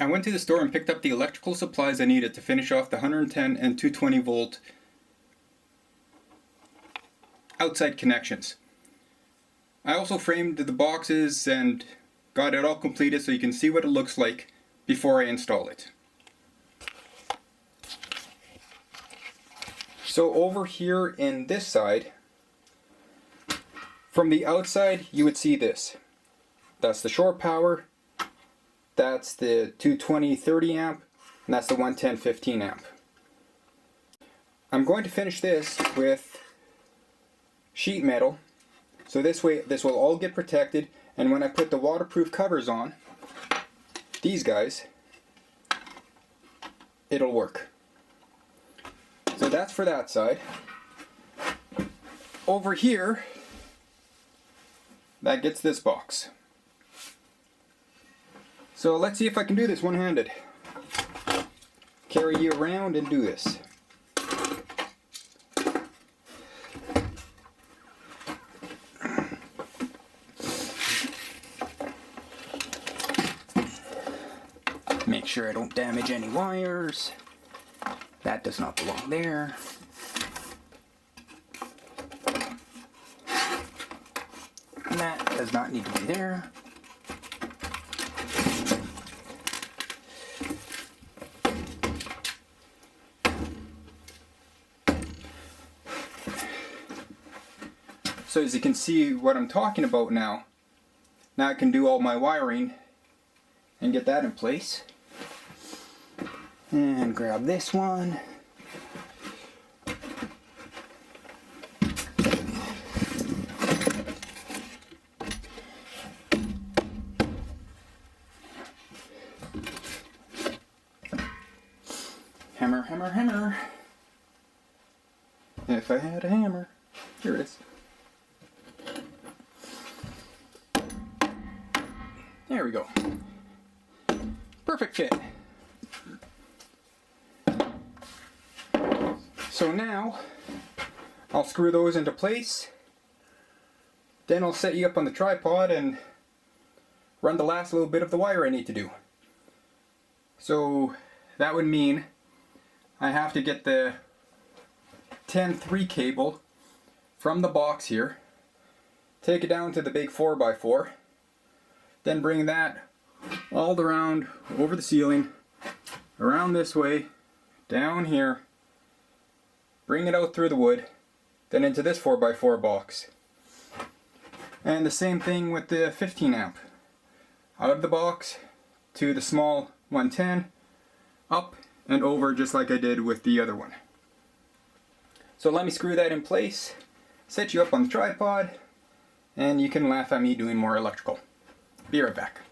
I went to the store and picked up the electrical supplies I needed to finish off the 110 and 220 volt outside connections. I also framed the boxes and got it all completed so you can see what it looks like before I install it. So over here in this side, from the outside you would see this. That's the shore power, that's the 220 30 amp, and that's the 110 15 amp. I'm going to finish this with sheet metal, so this way this will all get protected, and when I put the waterproof covers on, these guys, it'll work. So that's for that side. Over here, that gets this box. So let's see if I can do this one-handed. Carry you around and do this. Make sure I don't damage any wires. That does not belong there. And that does not need to be there. So as you can see what I'm talking about now I can do all my wiring and get that in place. And grab this one. Hammer, hammer, hammer. If I had a hammer. Here it is. There we go. Perfect fit. So now, I'll screw those into place, then I'll set you up on the tripod and run the last little bit of the wire I need to do. So that would mean I have to get the 10-3 cable from the box here, take it down to the big 4x4, then bring that all around over the ceiling, around this way, down here, bring it out through the wood, then into this 4x4 box. And the same thing with the 15 amp. Out of the box to the small 110, up and over just like I did with the other one. So let me screw that in place, set you up on the tripod, and you can laugh at me doing more electrical. Be right back.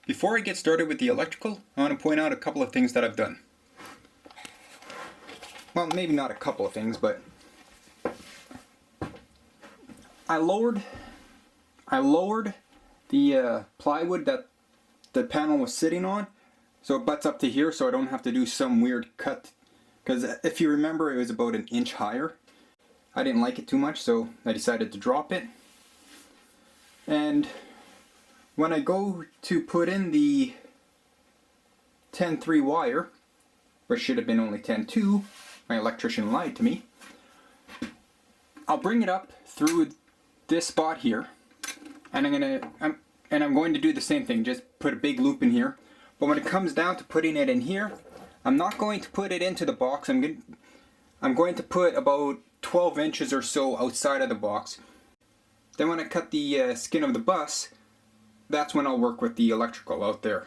Before I get started with the electrical, I want to point out a couple of things that I've done. Well, maybe not a couple of things, but I lowered the plywood that the panel was sitting on, so it butts up to here, so I don't have to do some weird cut. Because if you remember, it was about an inch higher. I didn't like it too much, so I decided to drop it. And when I go to put in the 10-3 wire, which should have been only 10-2, my electrician lied to me, I'll bring it up through this spot here, and I'm going to do the same thing, just put a big loop in here. But when it comes down to putting it in here, I'm not going to put it into the box. I'm going to put about 12 inches or so outside of the box. Then when I cut the skin of the bus, that's when I'll work with the electrical out there.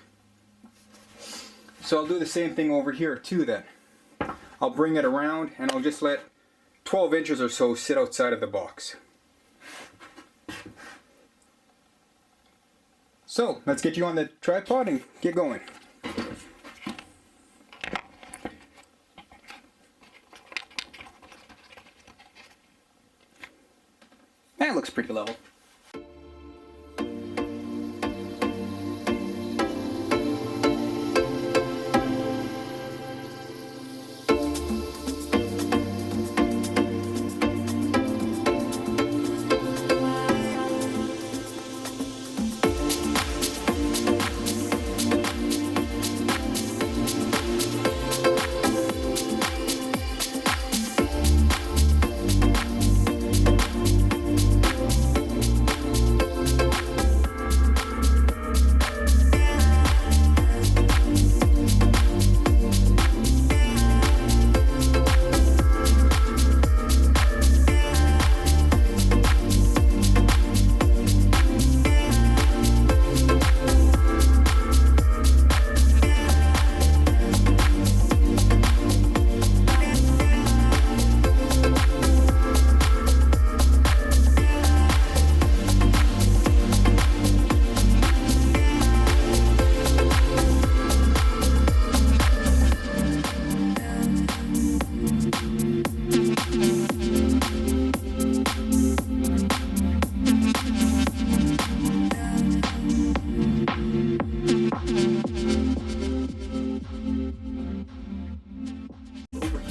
So I'll do the same thing over here too then. I'll bring it around and I'll just let 12 inches or so sit outside of the box. So let's get you on the tripod and get going. That looks pretty level.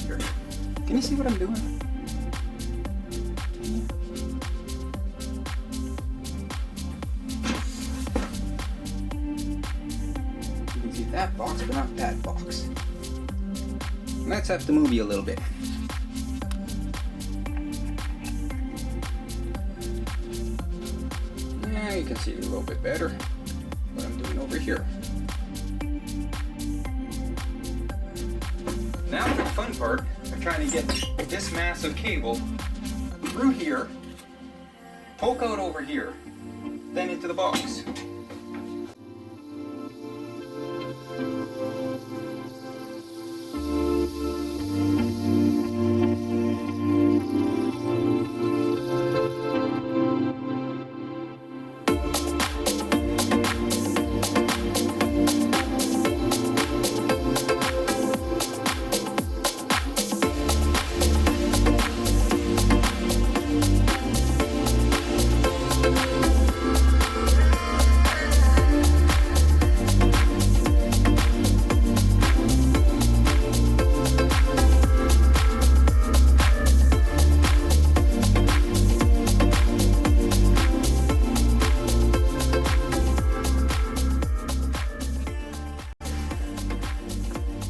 faster. Can you see what I'm doing? You can see that box, but not that box. Let's have to move you a little bit. Now you can see a little bit better what I'm doing over here. Now for the fun part, I'm trying to get this massive cable through here, poke out over here, then into the box.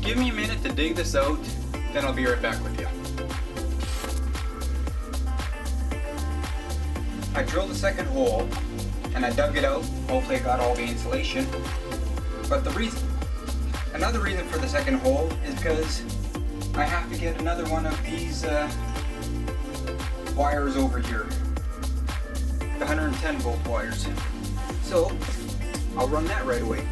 Give me a minute to dig this out, then I'll be right back with you. I drilled a second hole and I dug it out. Hopefully I got all the insulation. But another reason for the second hole is because I have to get another one of these wires over here. The 110 volt wires. So I'll run that right away.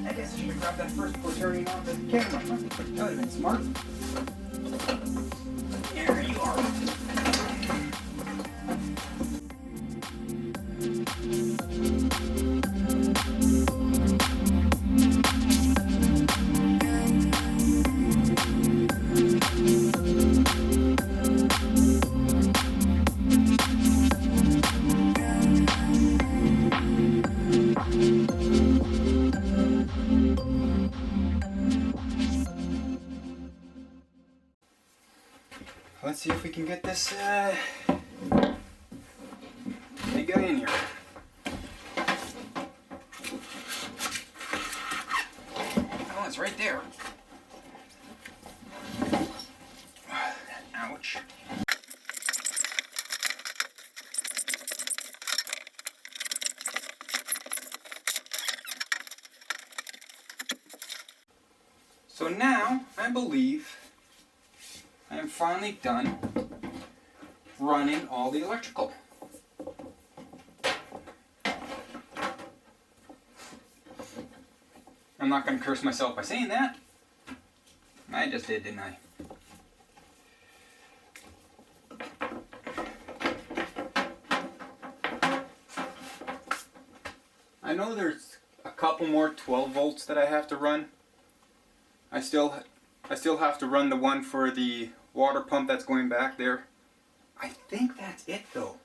I guess I should grab that first before turning on the camera. That would have been smart. Here you are. Let's see if we can get this big guy in here. Oh, it's right there. Ouch. So now, I believe I am finally done running all the electrical. I'm not going to curse myself by saying that. I just did, didn't I? I know there's a couple more 12 volts that I have to run. I still have to run the one for the water pump that's going back there. I think that's it though.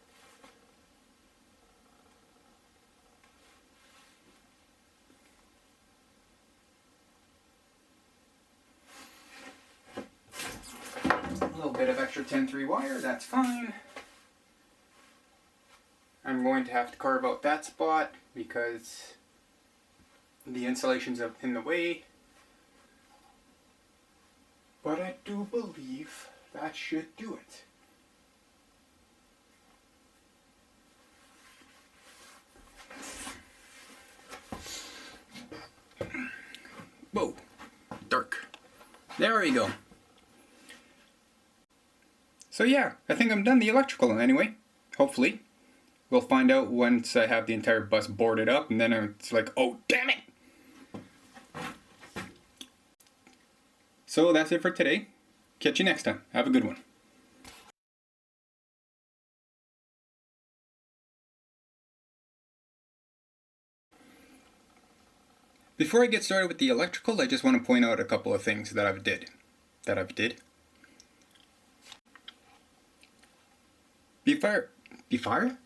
A little bit of extra 10-3 wire, that's fine. I'm going to have to carve out that spot because the insulation's in the way. But I do believe that should do it. Whoa, dark. There we go. So yeah, I think I'm done the electrical anyway. Hopefully. We'll find out once I have the entire bus boarded up, and then it's like, oh damn it! So that's it for today. Catch you next time. Have a good one. Before I get started with the electrical, I just want to point out a couple of things that I've did. Before